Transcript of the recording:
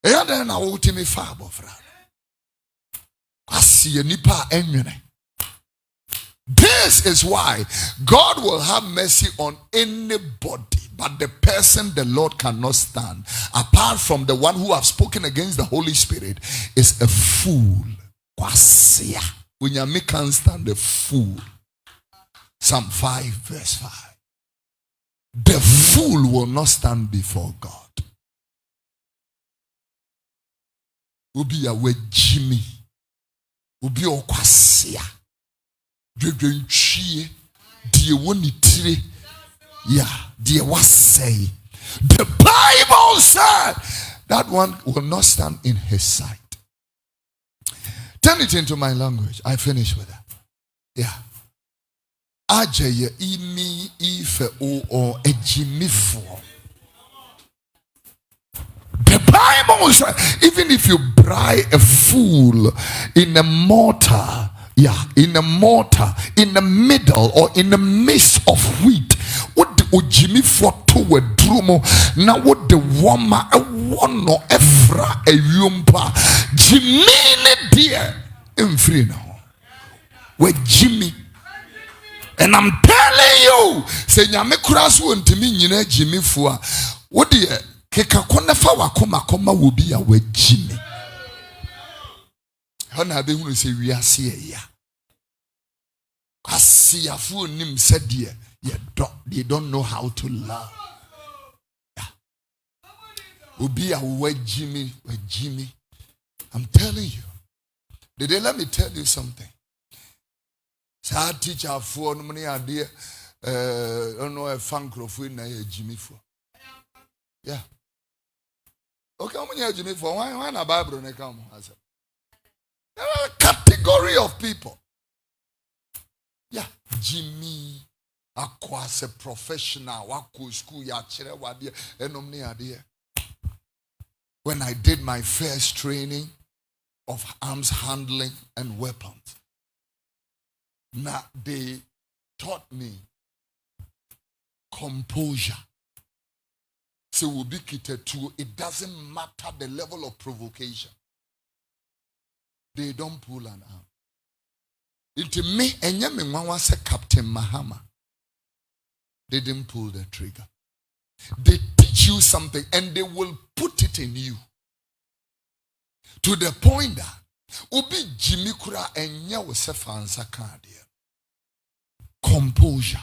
Eya den na wo timi fa abofra. Asiye nipa enwene. This is why God will have mercy on anybody, but the person the Lord cannot stand, apart from the one who have spoken against the Holy Spirit, is a fool. Kwasia. Unyami can't stand the fool. Psalm 5 verse 5. The fool will not stand before God. Ubi awe Jimmy. Ubi okwasia. Dwedwenchie. Die woni tire. Yeah, die wasay. The Bible said that one will not stand in his sight. Turn it into my language. I finish with that. Yeah. Ajeye imi ife o ejimifo. The Bible says, even if you bribe a fool in a mortar, in the middle or in the midst of wheat, what the ojimifo to a drumo, now what the wama a one no efra a yumpa, Jimmy dear, in free now. Where Jimmy. And I'm telling you, say nyame kurasu ontimi nyina Jimmy fua. What the keka konefa wakoma koma will be a we Jimmy. Hana be hunu say we are see ya. Asi afu nim said they don't know how to love. Yeah. Will be a we Jimmy. I'm telling you. Did they let me tell you something? Sa teacher for no money idea don't know a fan crofo na Jimmy for. Yeah. Okay, how many Jimmy for? Why na Bible na come? There are a category of people. Yeah, Jimmy akwa a professional wako school ya chere wade enom ne ade. When I did my first training of arms handling and weapons, now they taught me composure. So we'll be kitted to, it doesn't matter the level of provocation. They don't pull an arm. Into me, and Yami say Captain Mahama. They didn't pull the trigger. They teach you something and they will put it in you. To the point that Obi Jimmy Kura and Yawasefa and Sakadia. Composure.